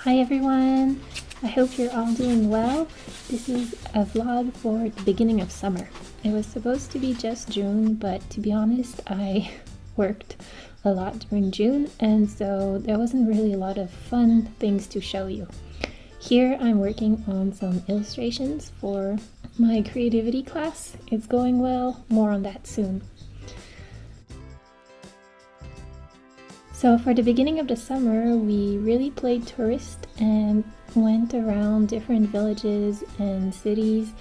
Hi everyone! I hope you're all doing well. This is a vlog for the beginning of summer. It was supposed to be just June, but to be honest, I worked a lot during June, and so there wasn't really a lot of fun things to show you. Here I'm working on some illustrations for my creativity class. It's going well, more on that soon. So for the beginning of the summer, we really played tourist and went around different villages and cities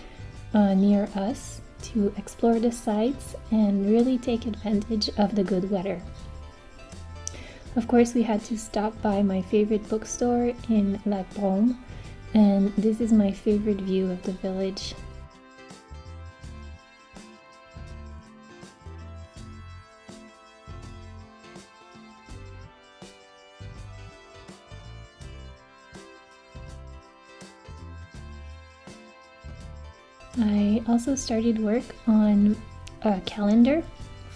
near us to explore the sites and really take advantage of the good weather. Of course, we had to stop by my favorite bookstore in La Brome, and this is my favorite view of the village. I also started work on a calendar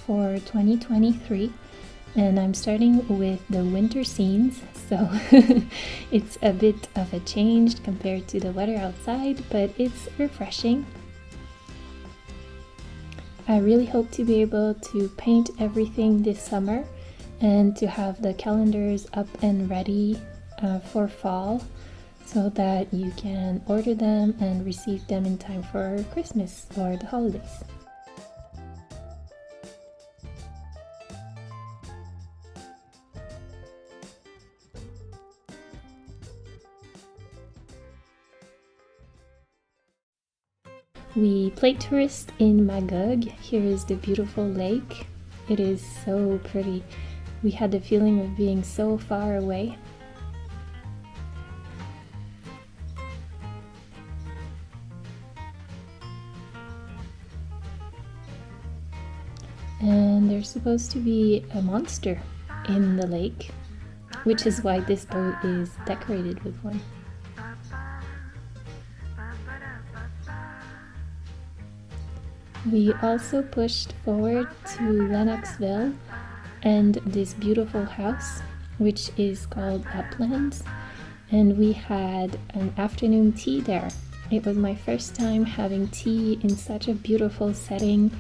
for 2023, and I'm starting with the winter scenes, so it's a bit of a change compared to the weather outside, but it's refreshing. I really hope to be able to paint everything this summer and to have the calendars up and ready for fall, so that you can order them and receive them in time for Christmas or the holidays. We played tourist in Magog. Here is the beautiful lake. It is so pretty. We had the feeling of being so far away. And there's supposed to be a monster in the lake, which is why this boat is decorated with one. We also pushed forward to Lennoxville and this beautiful house, which is called Uplands, and we had an afternoon tea there. It was my first time having tea in such a beautiful setting.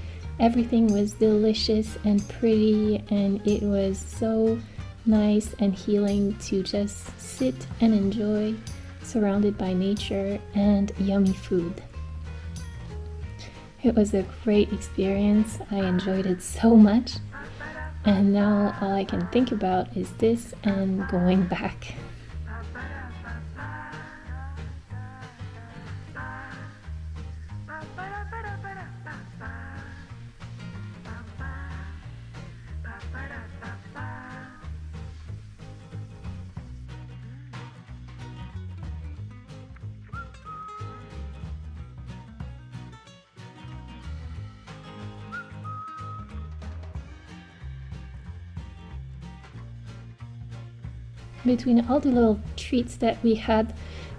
Everything was delicious and pretty, and it was so nice and healing to just sit and enjoy, surrounded by nature and yummy food. It was a great experience. I enjoyed it so much, and now all I can think about is this and going back. Between all the little treats that we had,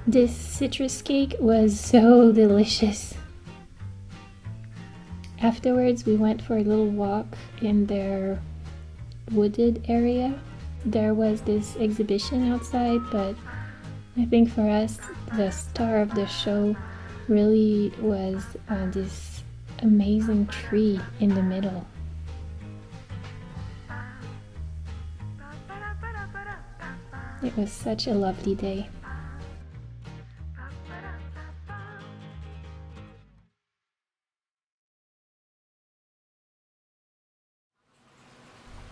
this citrus cake was so delicious. Afterwards, we went for a little walk in their wooded area. There was this exhibition outside, but I think for us, the star of the show really was this amazing tree in the middle. It was such a lovely day.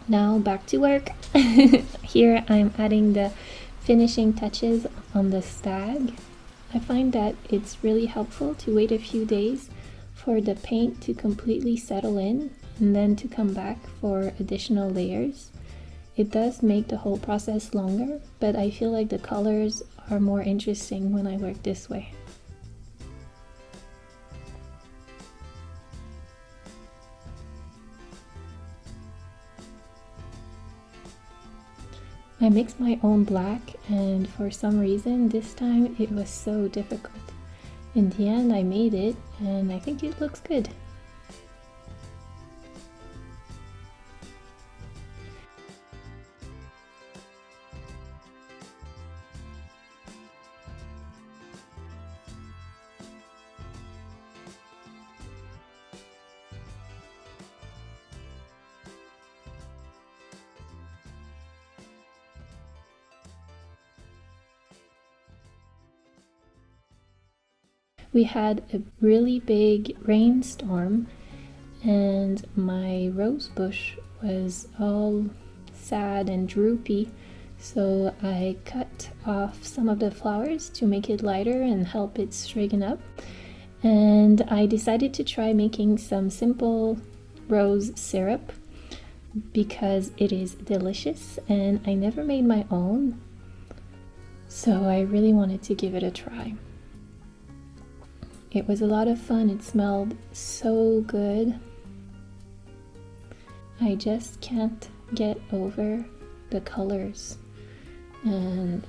Now back to work. Here I'm adding the finishing touches on the stag. I find that it's really helpful to wait a few days for the paint to completely settle in and then to come back for additional layers. It does make the whole process longer, but I feel like the colors are more interesting when I work this way. I mixed my own black, and for some reason this time it was so difficult. In the end I made it, and I think it looks good. We had a really big rainstorm and my rose bush was all sad and droopy, so I cut off some of the flowers to make it lighter and help it straighten up. And I decided to try making some simple rose syrup because it is delicious, and I never made my own, so I really wanted to give it a try. It was a lot of fun. It smelled so good. I just can't get over the colors and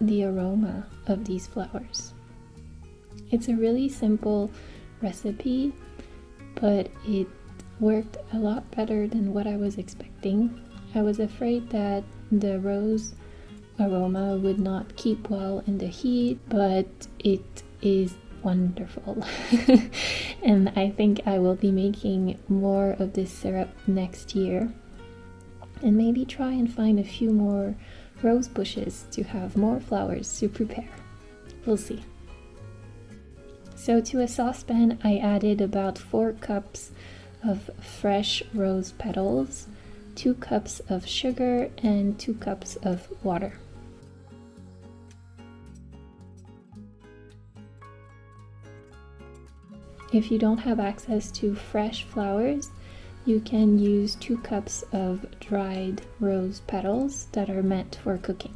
the aroma of these flowers. It's a really simple recipe, but it worked a lot better than what I was expecting. I was afraid that the rose aroma would not keep well in the heat, but it is wonderful. And I think I will be making more of this syrup next year, and maybe try and find a few more rose bushes to have more flowers to prepare. We'll see. So to a saucepan I added about 4 cups of fresh rose petals, 2 cups of sugar, and 2 cups of water. If you don't have access to fresh flowers, you can use 2 cups of dried rose petals that are meant for cooking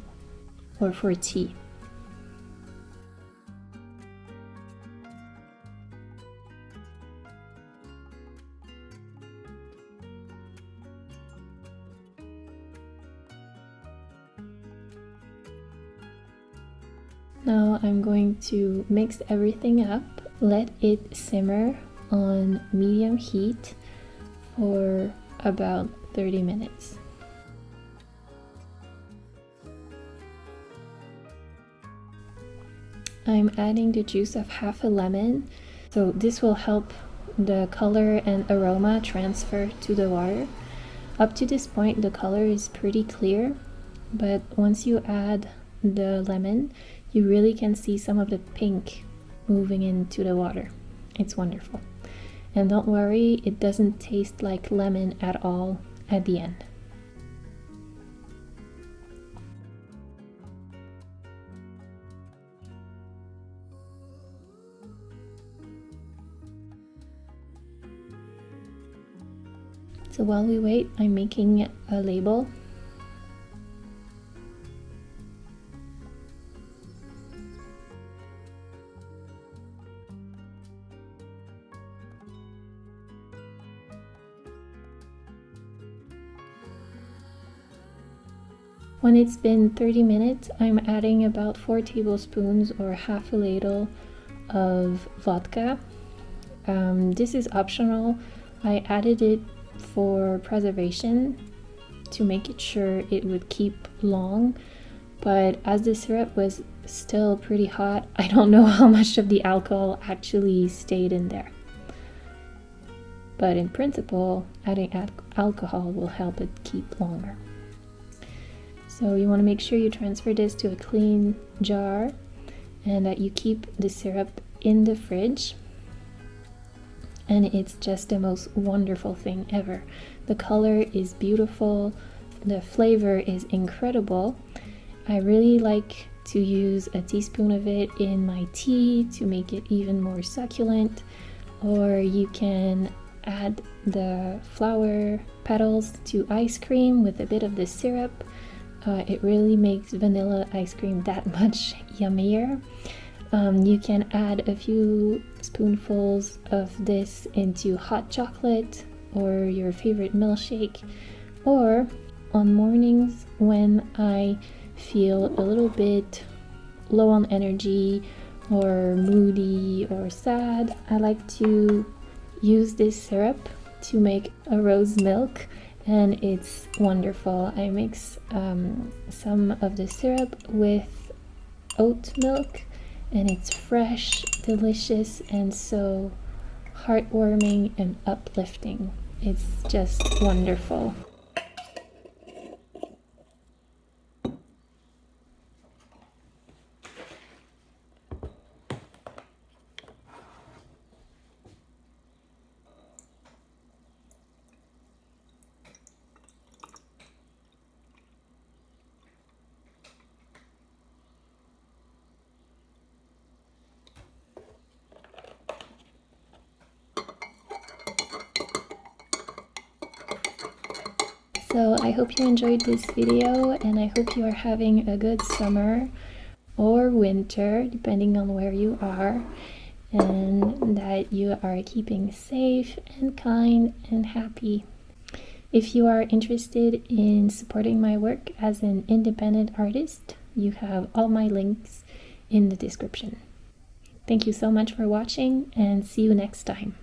or for tea. Now I'm going to mix everything up, let it simmer on medium heat for about 30 minutes. I'm adding the juice of half a lemon, so this will help the color and aroma transfer to the water. Up to this point the color is pretty clear, but once you add the lemon, you really can see some of the pink moving into the water. It's wonderful. And don't worry, it doesn't taste like lemon at all at the end. So while we wait, I'm making a label. When it's been 30 minutes, I'm adding about 4 tablespoons or half a ladle of vodka. This is optional. I added it for preservation to make it sure it would keep long, but as the syrup was still pretty hot, I don't know how much of the alcohol actually stayed in there. But in principle, adding alcohol will help it keep longer. So you want to make sure you transfer this to a clean jar and that you keep the syrup in the fridge. And it's just the most wonderful thing ever. The color is beautiful, the flavor is incredible. I really like to use a teaspoon of it in my tea to make it even more succulent, or you can add the flower petals to ice cream with a bit of the syrup. It really makes vanilla ice cream that much yummier. You can add a few spoonfuls of this into hot chocolate or your favorite milkshake, or on mornings when I feel a little bit low on energy or moody or sad, I like to use this syrup to make a rose milk, and it's wonderful. I mix some of the syrup with oat milk, and it's fresh, delicious, and so heartwarming and uplifting. It's just wonderful. So I hope you enjoyed this video, and I hope you are having a good summer or winter, depending on where you are, and that you are keeping safe and kind and happy. If you are interested in supporting my work as an independent artist, you have all my links in the description. Thank you so much for watching, and see you next time.